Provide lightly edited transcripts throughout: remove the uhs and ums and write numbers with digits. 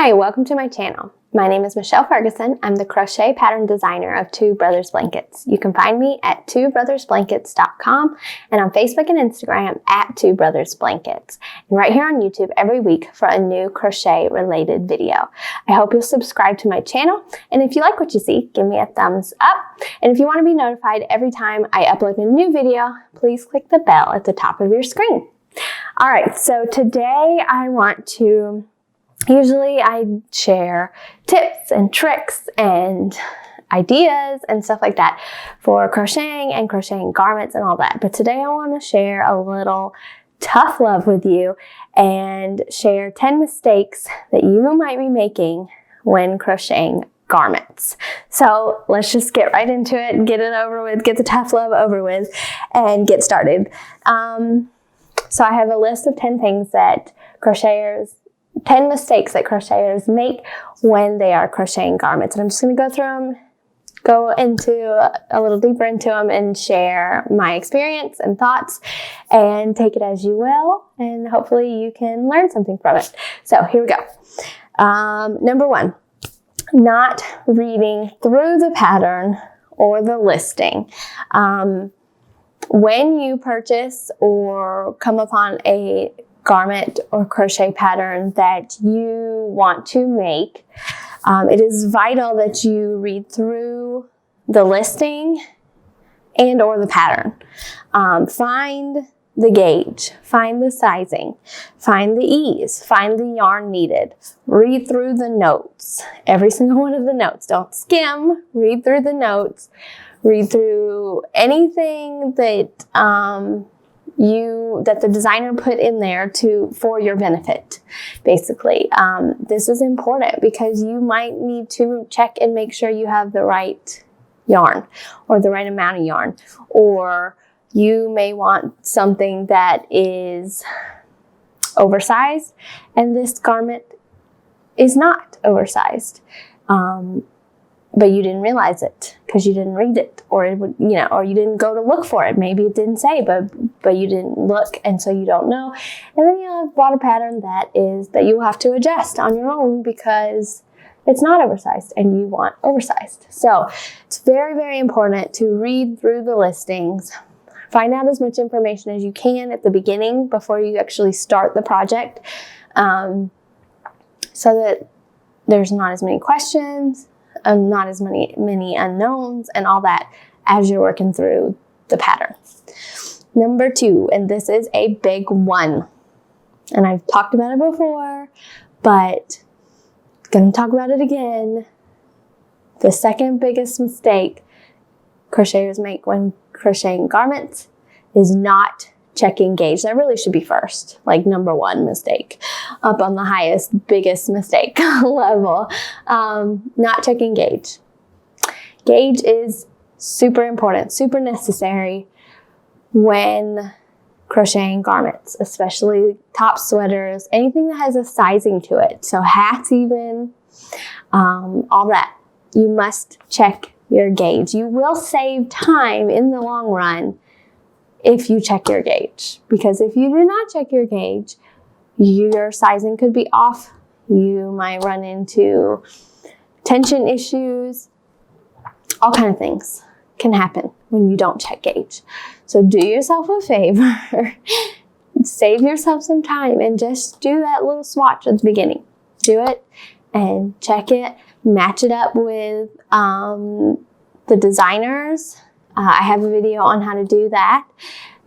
Hi, welcome to my channel. My name is Michelle Ferguson. I'm the crochet pattern designer of Two Brothers Blankets. You can find me at twobrothersblankets.com and on Facebook and Instagram at Two Brothers Blankets. And right here on YouTube every week for a new crochet related video. I hope you'll subscribe to my channel. And if you like what you see, give me a thumbs up. And if you want to be notified every time I upload a new video, please click the bell at the top of your screen. All right, so today usually I share tips and tricks and ideas and stuff like that for crocheting and crocheting garments and all that. But today I want to share a little tough love with you and share 10 mistakes that you might be making when crocheting garments. So let's just get right into it, get it over with, get the tough love over with, and get started. So I have a list of 10 things that 10 mistakes that crocheters make when they are crocheting garments. And I'm just going to go through them, go into a little deeper into them and share my experience and thoughts and take it as you will. And hopefully you can learn something from it. So here we go. Number one, not reading through the pattern or the listing. When you purchase or come upon a garment or crochet pattern that you want to make, it is vital that you read through the listing and or the pattern. Find the gauge, find the sizing, find the ease, find the yarn needed, read through the notes, every single one of the notes. Don't skim, read through the notes, read through anything that that the designer put in there for your benefit, basically. This is important because you might need to check and make sure you have the right yarn or the right amount of yarn, or you may want something that is oversized and this garment is not oversized. But you didn't realize it because you didn't read it, or it would, or you didn't go to look for it. Maybe it didn't say, but you didn't look, and so you don't know. And then you have bought a pattern that you have to adjust on your own because it's not oversized and you want oversized. So it's very, very important to read through the listings. Find out as much information as you can at the beginning before you actually start the project, so that there's not as many questions, not as many unknowns and all that as you're working through the pattern. Number two, and this is a big one, and I've talked about it before, but gonna talk about it again. The second biggest mistake crocheters make when crocheting garments is not checking gauge. That really should be first, like number one mistake, up on the highest, biggest mistake level. Not checking gauge. Gauge is super important, super necessary when crocheting garments, especially top sweaters, anything that has a sizing to it. So hats even, all that. You must check your gauge. You will save time in the long run if you check your gauge, because if you do not check your gauge, your sizing could be off. You might run into tension issues. All kind of things can happen when you don't check gauge. So do yourself a favor, save yourself some time and just do that little swatch at the beginning. Do it and check it, match it up with the designers. I have a video on how to do that,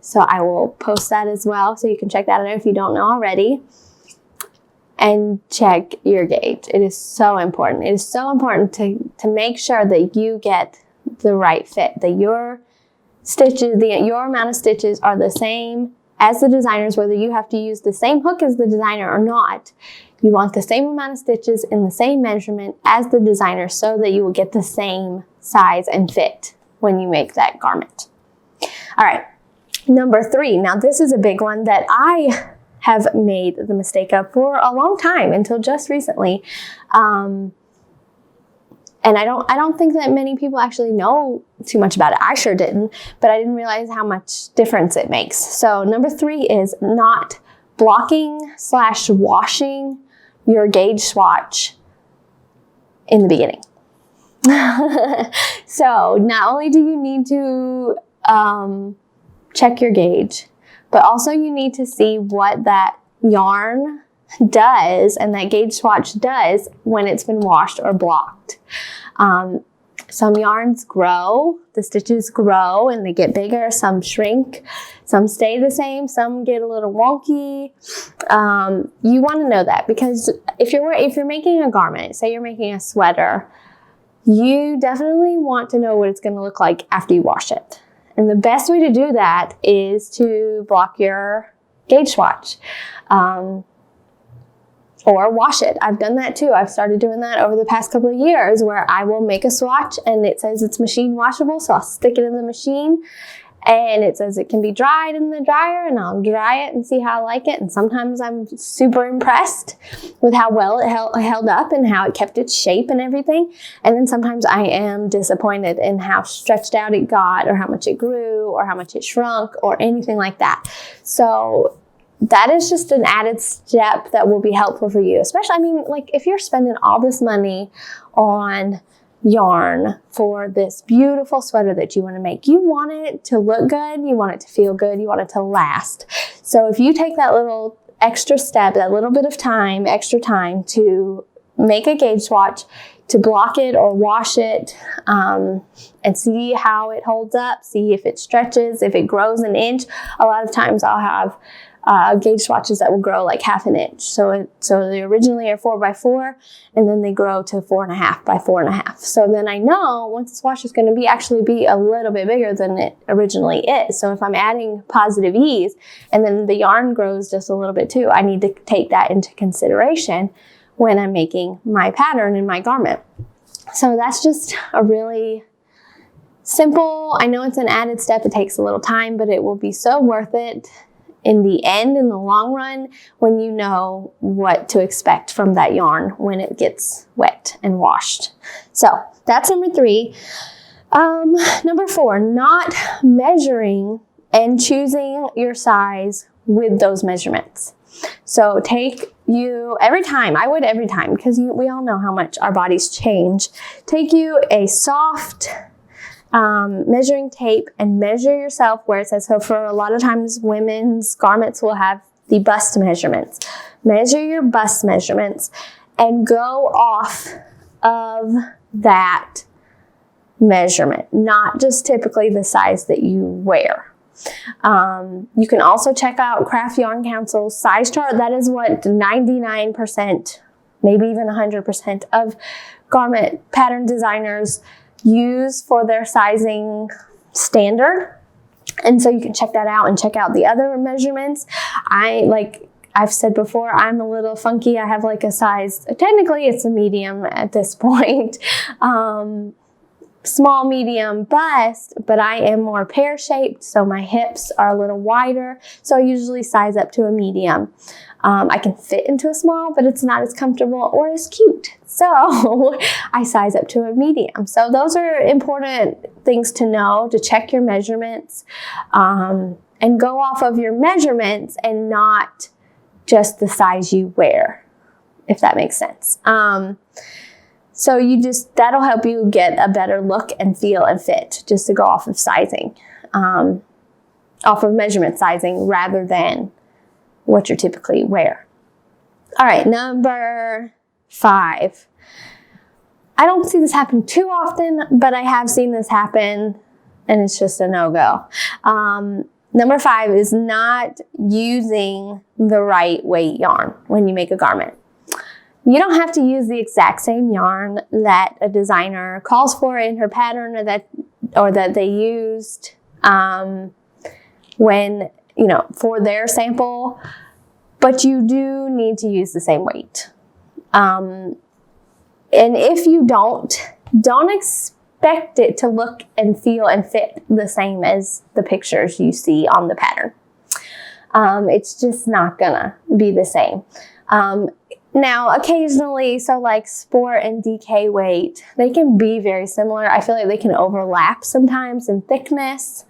so I will post that as well, so you can check that out if you don't know already. And check your gauge. It is so important. It is so important to make sure that you get the right fit, that your amount of stitches are the same as the designer's, whether you have to use the same hook as the designer or not. You want the same amount of stitches in the same measurement as the designer so that you will get the same size and fit when you make that garment. All right, number three. Now this is a big one that I have made the mistake of for a long time until just recently. And I don't think that many people actually know too much about it. I sure didn't, but I didn't realize how much difference it makes. So number three is not blocking/washing your gauge swatch in the beginning. So not only do you need to check your gauge, but also you need to see what that yarn does and that gauge swatch does when it's been washed or blocked. Some yarns grow, the stitches grow and they get bigger, some shrink, some stay the same, some get a little wonky. You want to know that, because if you're making a garment, say you're making a sweater, you definitely want to know what it's going to look like after you wash it. And the best way to do that is to block your gauge swatch. Or wash it. I've done that too. I've started doing that over the past couple of years, where I will make a swatch and it says it's machine washable. So I'll stick it in the machine and it says it can be dried in the dryer, and I'll dry it and see how I like it. And sometimes I'm super impressed with how well it held up and how it kept its shape and everything. And then sometimes I am disappointed in how stretched out it got, or how much it grew, or how much it shrunk, or anything like that. So that is just an added step that will be helpful for you. Especially, I mean, like if you're spending all this money on yarn for this beautiful sweater that you want to make, you want it to look good, you want it to feel good, you want it to last. So if you take that little extra step, that little bit of time, extra time to make a gauge swatch, to block it or wash it, and see how it holds up, see if it stretches, if it grows an inch. A lot of times I'll have gauge swatches that will grow like 1/2 inch. So they originally are 4x4, and then they grow to 4.5 by 4.5. So then I know once the swatch is going to actually be a little bit bigger than it originally is. So if I'm adding positive ease and then the yarn grows just a little bit too, I need to take that into consideration when I'm making my pattern in my garment. So that's just a really simple, I know it's an added step, it takes a little time, but it will be so worth it in the end, in the long run, when you know what to expect from that yarn when it gets wet and washed. So that's number 3. Number 4, not measuring and choosing your size with those measurements. So every time, because we all know how much our bodies change, take you a soft measuring tape and measure yourself where it says, so for a lot of times women's garments will have the bust measurements. Measure your bust measurements and go off of that measurement, not just typically the size that you wear. You can also check out Craft Yarn Council's size chart. That is what 99%, maybe even 100% of garment pattern designers use for their sizing standard. And so you can check that out and check out the other measurements. I've said before, I'm a little funky. I have like a size, technically it's a medium at this point. Small, medium, bust, but I am more pear-shaped, so my hips are a little wider. So I usually size up to a medium. I can fit into a small, but it's not as comfortable or as cute. So I size up to a medium. So those are important things to know, to check your measurements, and go off of your measurements and not just the size you wear, if that makes sense. So that'll help you get a better look and feel and fit, just to go off of sizing, off of measurement sizing rather than what you typically wear. All right, number 5. I don't see this happen too often, but I have seen this happen, and it's just a no-go. Number 5 is not using the right weight yarn when you make a garment. You don't have to use the exact same yarn that a designer calls for in her pattern, or that they used when, for their sample, but you do need to use the same weight. And if you don't expect it to look and feel and fit the same as the pictures you see on the pattern. It's just not gonna be the same. Now, occasionally, so like sport and DK weight, they can be very similar. I feel like they can overlap sometimes in thickness.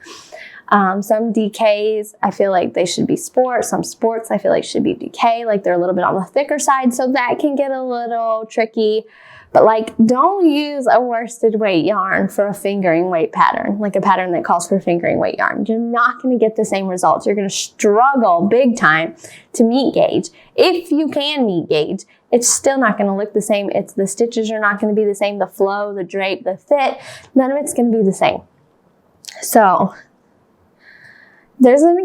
Some DKs, I feel like they should be sport. Some sports, I feel like should be DK, like they're a little bit on the thicker side, so that can get a little tricky. But like, don't use a worsted weight yarn for a fingering weight pattern, like a pattern that calls for fingering weight yarn. You're not going to get the same results. You're going to struggle big time to meet gauge. If you can meet gauge, it's still not going to look the same. The stitches are not going to be the same. The flow, the drape, the fit, none of it's going to be the same. So there's a few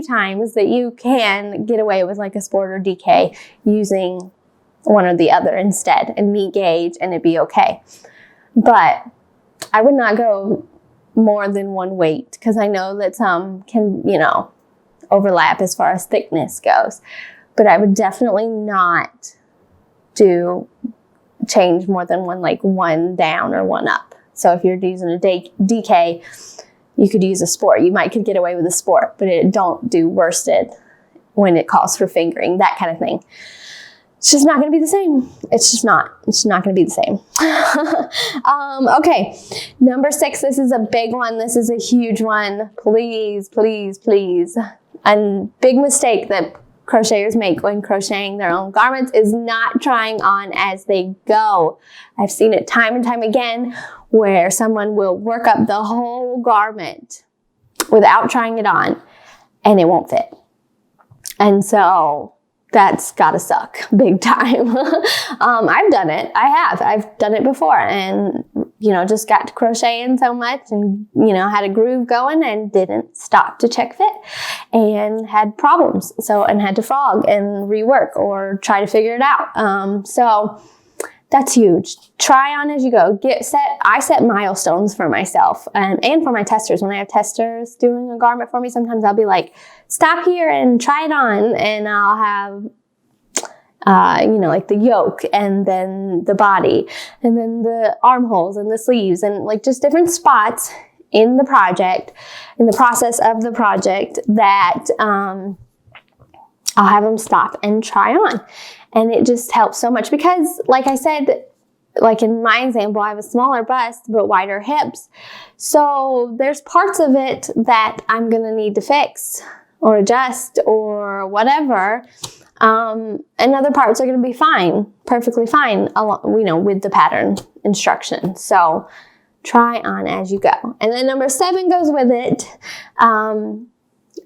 times that you can get away with like a sport or DK using one or the other instead and meet gauge and it'd be okay. But I would not go more than one weight because I know that some can, overlap as far as thickness goes. But I would definitely not change more than one down or one up. So if you're using a DK, you could use a sport. You could get away with a sport, but don't do worsted when it calls for fingering, that kind of thing. It's just not going to be the same. It's just not. It's not going to be the same. Okay, number 6. This is a big one. This is a huge one. Please, please, please. A big mistake that crocheters make when crocheting their own garments is not trying on as they go. I've seen it time and time again where someone will work up the whole garment without trying it on and it won't fit. And so that's gotta suck big time. I've done it. I've done it before and, just got to crocheting so much and, had a groove going and didn't stop to check fit and had problems. And had to frog and rework or try to figure it out. So that's huge. Try on as you go. I set milestones for myself and for my testers. When I have testers doing a garment for me, sometimes I'll be like, stop here and try it on. And I'll have, like the yoke and then the body and then the armholes and the sleeves and like just different spots in the process of the project that I'll have them stop and try on. And it just helps so much because, like I said, like in my example, I have a smaller bust but wider hips. So there's parts of it that I'm going to need to fix or adjust or whatever. And other parts are going to be fine, perfectly fine, with the pattern instructions. So try on as you go. And then number 7 goes with it.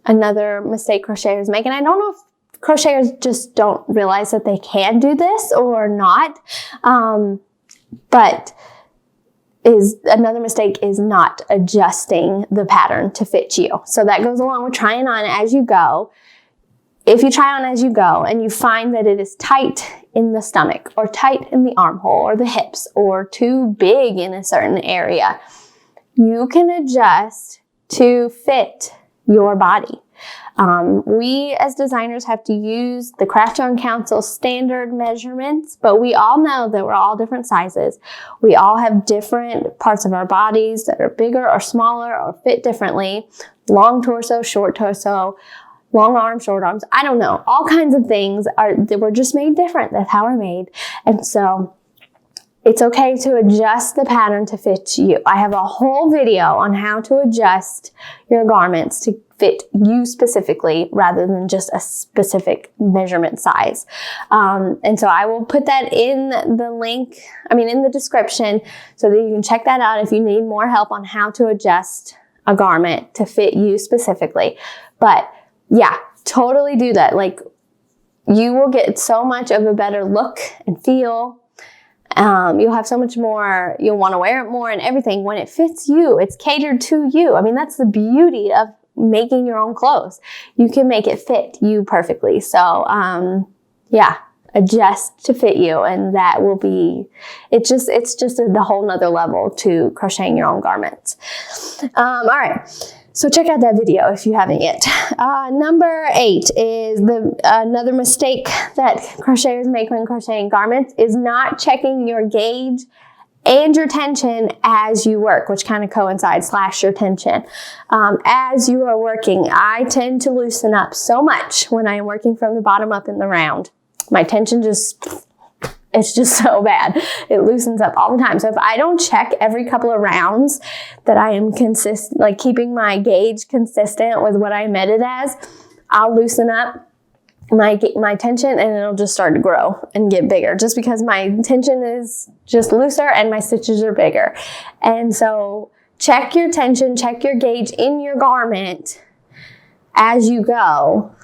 Another mistake crocheters make, and I don't know if crocheters just don't realize that they can do this or not. But another mistake is not adjusting the pattern to fit you. So that goes along with trying on as you go. If you try on as you go and you find that it is tight in the stomach or tight in the armhole or the hips or too big in a certain area, you can adjust to fit your body. We as designers have to use the Craft Yarn Council standard measurements, but we all know that we're all different sizes. We all have different parts of our bodies that are bigger or smaller or fit differently. Long torso, short torso, long arms, short arms. I don't know. All kinds of things we're just made different. That's how we're made. And so it's okay to adjust the pattern to fit you. I have a whole video on how to adjust your garments to fit you specifically rather than just a specific measurement size. And so I will put that in the description so that you can check that out if you need more help on how to adjust a garment to fit you specifically. But yeah, totally do that. Like, you will get so much of a better look and feel. You'll have so much more, you'll want to wear it more and everything when it fits you. It's catered to you. I mean, that's the beauty of making your own clothes. You can make it fit you perfectly. So, adjust to fit you. And that will be, it's just a whole nother level to crocheting your own garments. All right. So check out that video if you haven't yet. Number 8 is another mistake that crocheters make when crocheting garments is not checking your gauge and your tension as you work, which kind of coincides / your tension. As you are working, I tend to loosen up so much when I am working from the bottom up in the round. My tension just it's just so bad. It loosens up all the time. So if I don't check every couple of rounds that I am consistent, like keeping my gauge consistent with what I meant it as, I'll loosen up my tension and it'll just start to grow and get bigger just because my tension is just looser and my stitches are bigger. And so check your tension, check your gauge in your garment as you go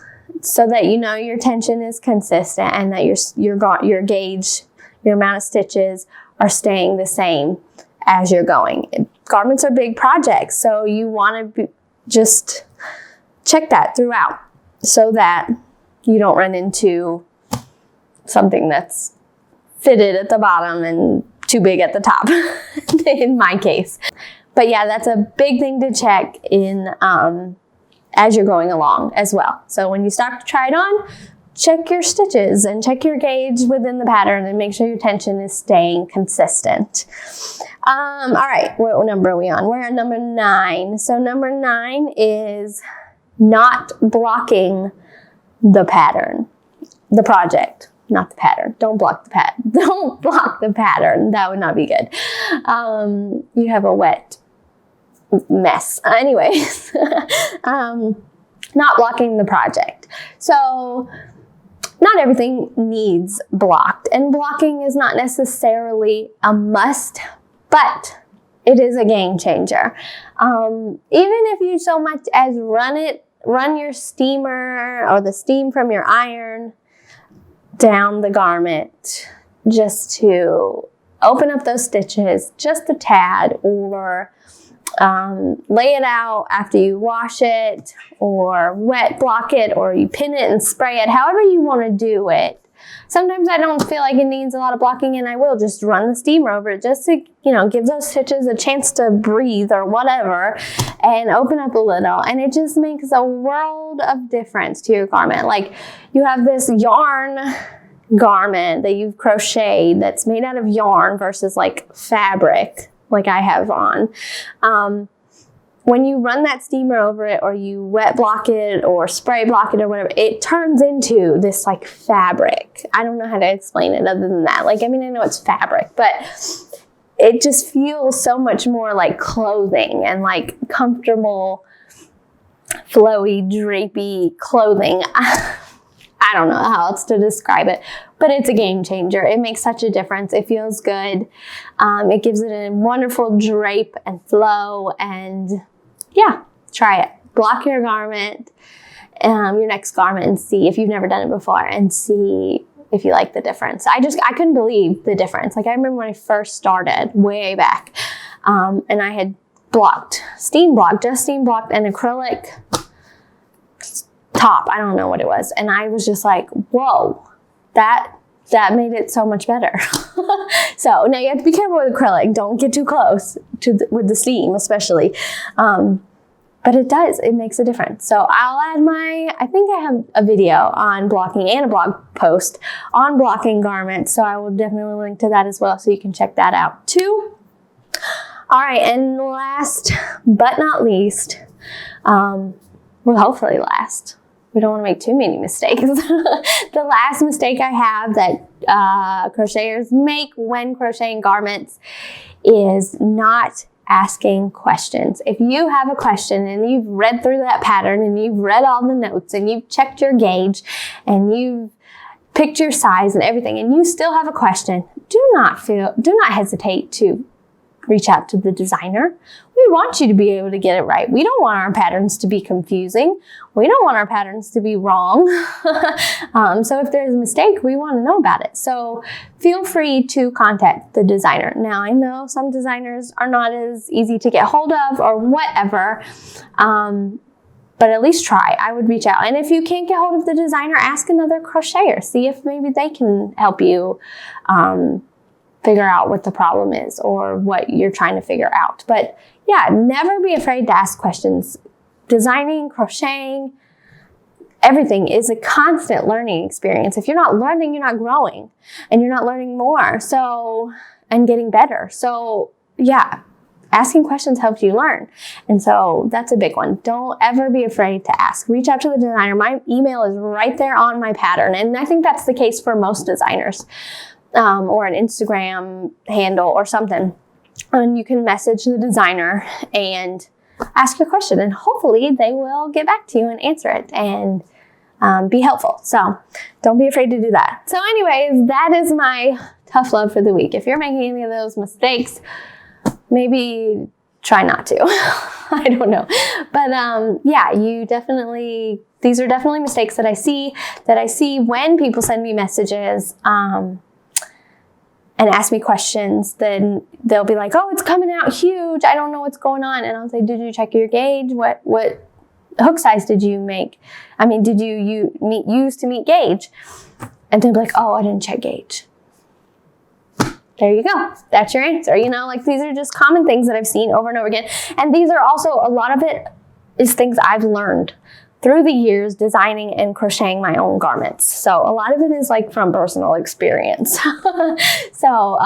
so that you know your tension is consistent and that your gauge, your amount of stitches are staying the same as you're going. Garments are big projects, so you want to just check that throughout so that you don't run into something that's fitted at the bottom and too big at the top, in my case. But yeah, that's a big thing to check in as you're going along as well. So when you start to try it on, check your stitches and check your gauge within the pattern and make sure your tension is staying consistent. All right, what number are we on? We're at number 9. So number 9 is not blocking the pattern, the project, not the pattern. Don't block the pattern. Don't block the pattern. That would not be good. You have a wet mess. Anyways, not blocking the project. So not everything needs blocked, and blocking is not necessarily a must, but it is a game changer. Even if you so much as run your steamer or the steam from your iron down the garment just to open up those stitches just a tad, or lay it out after you wash it, or wet block it, or you pin it and spray it, however you want to do it. Sometimes I don't feel like it needs a lot of blocking and I will just run the steamer over it just to, give those stitches a chance to breathe or whatever and open up a little. And it just makes a world of difference to your garment. Like you have this yarn garment that you've crocheted that's made out of yarn versus like fabric like I have on. When you run that steamer over it, or you wet block it or spray block it or whatever, it turns into this like fabric. I don't know how to explain it other than that. Like, I know it's fabric, but it just feels so much more like clothing and like comfortable, flowy, drapey clothing. I don't know how else to describe it, but it's a game changer. It makes such a difference. It feels good. It gives it a wonderful drape and flow, and yeah, try it. Block your garment, your next garment, and see if you've never done it before, and see if you like the difference. I couldn't believe the difference. Like I remember when I first started way back, and I had steam blocked an acrylic top. I don't know what it was. And I was just like, whoa, that made it so much better. So now you have to be careful with acrylic. Don't get too close with the steam, especially. But it makes a difference. So I'll add I think I have a video on blocking and a blog post on blocking garments. So I will definitely link to that as well. So you can check that out too. All right. And last but not least, well, hopefully last. We don't want to make too many mistakes. The last mistake I have that crocheters make when crocheting garments is not asking questions. If you have a question and you've read through that pattern and you've read all the notes and you've checked your gauge and you've picked your size and everything and you still have a question, do not hesitate to reach out to the designer. We want you to be able to get it right. We don't want our patterns to be confusing. We don't want our patterns to be wrong. So if there's a mistake, we want to know about it. So feel free to contact the designer. Now, I know some designers are not as easy to get hold of or whatever, but at least try. I would reach out. And if you can't get hold of the designer, ask another crocheter. See if maybe they can help you figure out what the problem is or what you're trying to figure out. But yeah, never be afraid to ask questions. Designing, crocheting, everything is a constant learning experience. If you're not learning, you're not growing, and you're not learning more. And getting better. So yeah, asking questions helps you learn. And so that's a big one. Don't ever be afraid to ask. Reach out to the designer. My email is right there on my pattern. And I think that's the case for most designers. or an Instagram handle or something. And you can message the designer and ask your question, and hopefully they will get back to you and answer it and be helpful. So don't be afraid to do that. So anyways, that is my tough love for the week. If you're making any of those mistakes, maybe try not to. I don't know. But yeah, these are definitely mistakes that I see when people send me messages and ask me questions. Then they'll be like, oh, it's coming out huge. I don't know what's going on. And I'll say, did you check your gauge? What hook size did you make? I mean, did you use to meet gauge? And they'll be like, oh, I didn't check gauge. There you go. That's your answer. You know, like these are just common things that I've seen over and over again. And these are also, a lot of it is things I've learned through the years designing and crocheting my own garments. So a lot of it is like from personal experience. So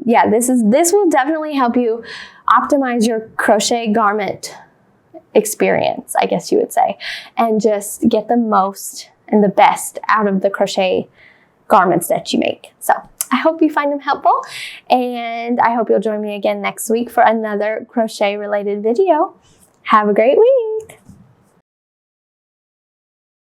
yeah, this will definitely help you optimize your crochet garment experience, I guess you would say, and just get the most and the best out of the crochet garments that you make. So I hope you find them helpful, and I hope you'll join me again next week for another crochet related video. Have a great week.